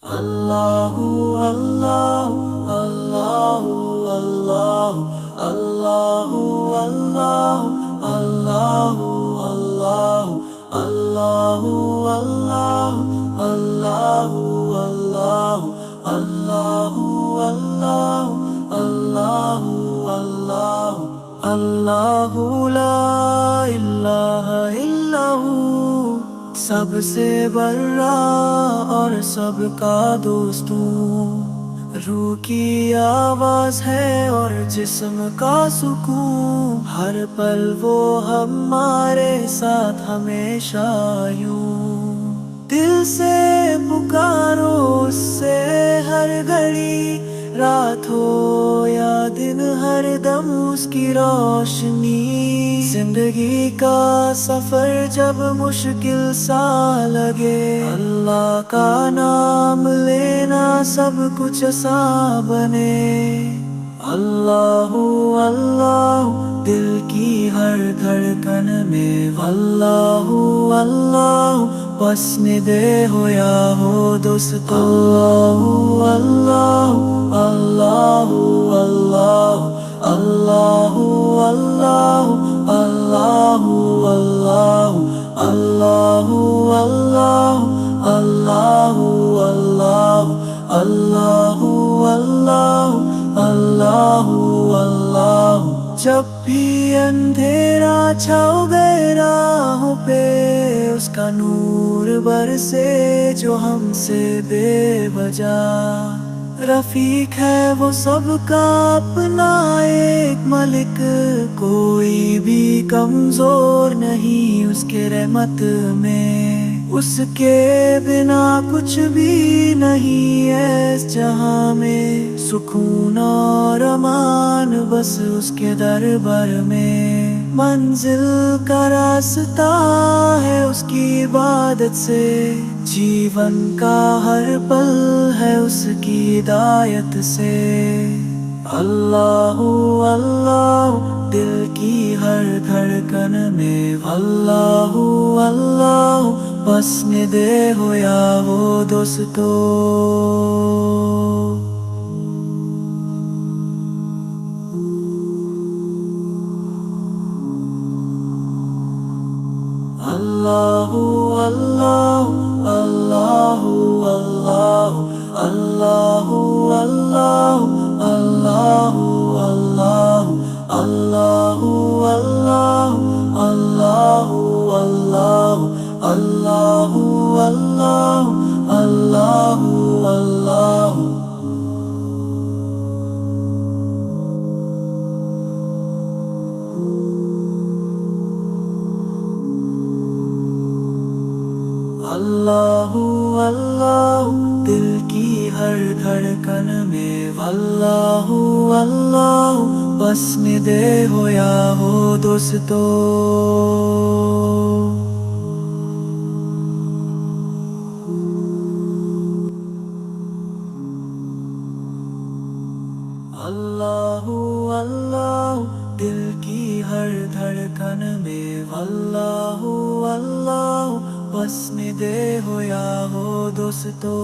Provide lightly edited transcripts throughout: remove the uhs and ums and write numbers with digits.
Allahu, Allahu, Allahu, Allahu, Allahu, Allahu, Allahu, Allahu, Allahu, Allahu, Allahu, Allahu, Allahu, Allahu, Allahu, Allahu, la ilaha illahu, सबसे बड़ा और सबका दोस्त हूँ। रूह की आवाज है और जिस्म का सुकून, हर पल वो हमारे साथ हमेशा यूं। दिल से पुकारो उससे हर घड़ी, रात हो या दिन हर दम उसकी रोशनी। जिंदगी का सफर जब मुश्किल सा लगे, अल्लाह का नाम लेना सब कुछ आसान बने। अल्लाहु अल्लाह दिल की हर धड़कन में, अल्लाहु अल्लाह बसने दे हो या हो दोस्त। अल्लाहु अल्लाह अल्लाहु अल्लाह अल्लाहु अल्लाह अल्लाहु अल्लाह अल्लाहु अल्लाह अल्लाहु अल्लाह अल्लाहु अल्लाह अल्लाहु अल्लाह। जब भी अंधेरा छाओ गए राहों पे, उसका नूर बरसे जो हमसे बेवजह। रफीक है वो सबका अपना एक मलिक, कोई भी कमजोर नहीं उसके रहमत में। उसके बिना कुछ भी नहीं है इस जहां में, सुकून और अमान बस उसके दरबार में। मंजिल का रास्ता है उसकी इबादत से, जीवन का हर पल है उसकी हिदायत से। अल्लाहु अल्लाह दिल की हर धड़कन में, अल्लाहु अल्लाह बसने दे हो या हो दोस्तों। Allahu Allahu Allahu Allahu Allahu Allahu Allahu Allahu Allahu Allahu Allahu Allahu Allahu Allahu Allahu अल्लाहु अल्लाह दिल की हर धड़कन में, अल्लाहु अल्लाह बसने दे हो या हो दोस्तों। अल्लाहु अल्लाह दिल की हर धड़कन में, अल्लाहु अल्लाह बसने दे हो या हो दोस्तों।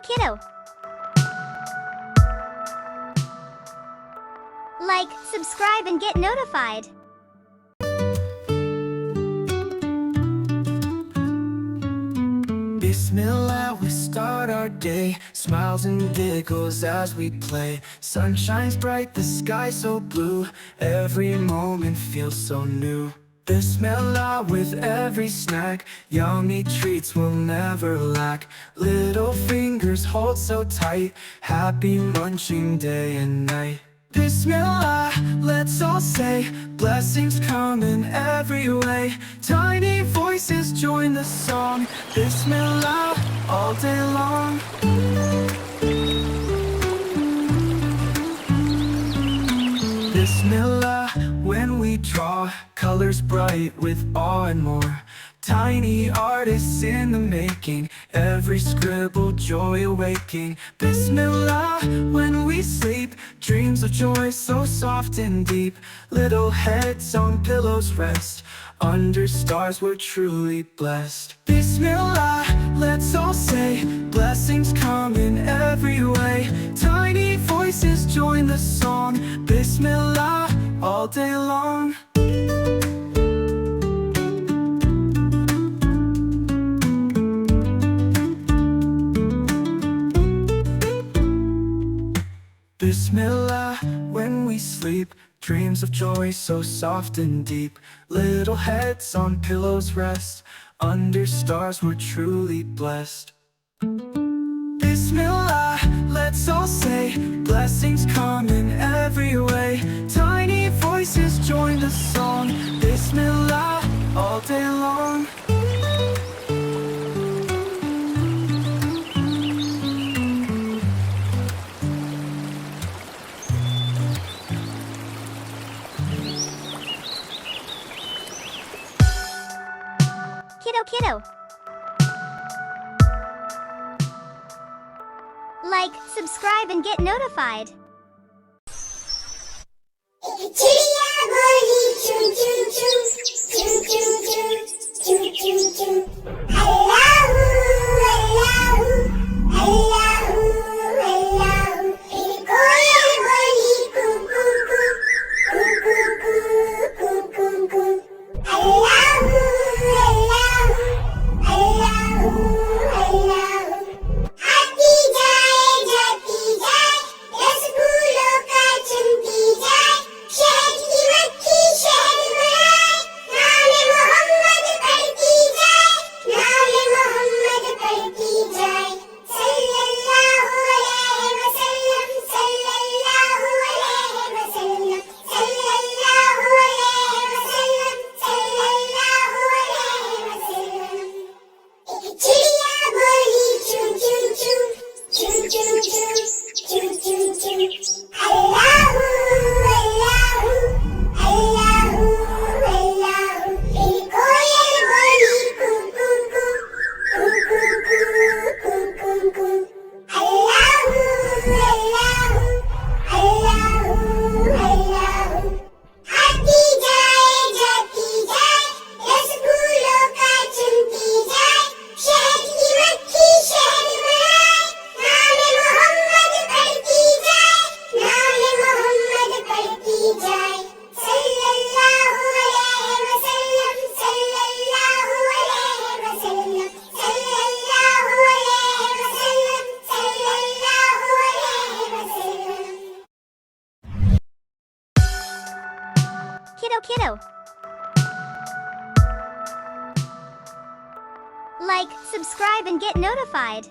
Kiddo. Like, subscribe and get notified. Bismillah, we start our day, smiles and giggles as we play. Sun shines bright, the sky so blue, every moment feels so new. Bismillah with every snack, yummy treats will never lack. Little fingers hold so tight, happy munching day and night. Bismillah, let's all say, blessings come in every way. Tiny voices join the song, Bismillah all day long. Bismillah, when we draw, colors bright with awe and more. Tiny artists in the making, every scribble joy awaking. Bismillah, when we sleep, dreams of joy so soft and deep. Little heads on pillows rest, under stars we're truly blessed. Bismillah, let's all say, blessings come in every way. Tiny voices join the song, Bismillah, all day long. Bismillah, when we sleep, dreams of joy so soft and deep. Little heads on pillows rest, under stars we're truly blessed. Bismillah, let's all say, blessings come in every way. Tiny voices join the song, Bismillah, all day long. Kiddo. Like, subscribe and get notified. चिड़िया बोली चू चू चू चू चू चू चू चू चू अल्लाहू अल्लाहू अल्लाहू अल्लाहू फिर कोयल बोली कू कू कू कू कू कू कू कू अल्लाहू अल्लाहू अल्लाहू अल्लाहू आती जाती जाए रसगुल्लों का चुनती जाए शहद की मक्खी शहद बनाए नाम मोहम्मद पढ़ती जाए सल्लल्लाहु अलैहि वसल्लम सल्लल्लाहु अलैहि वसल्लम सल्लल्लाहु अलैहि वसल्लम सल्लल्लाहु अलैहि वसल्लम एक चिड़िया बोली चू चू चू चू चू चू चू चू चू अल्लाहू अल्लाहू अल्लाहू अल्लाहू फिर कोयल बोली कू कू कू कू कू कू कू अल्लाहू अल्लाहू अल्लाहू अल्लाहू आती जाती जाए रसगुल्लों का चुनती जाए शहद की मक्खी शहद बनाए नाम मोहम्मद पढ़ती जाए सल्लल्लाहु अलैहि वसल्लम सल्लल्लाहु अलैहि वसल्लम सल्लल्लाहु अलैहि वसल्लम सल्लल्लाहु अलैहि वसल्लम Kiddo. Like, subscribe and get notified.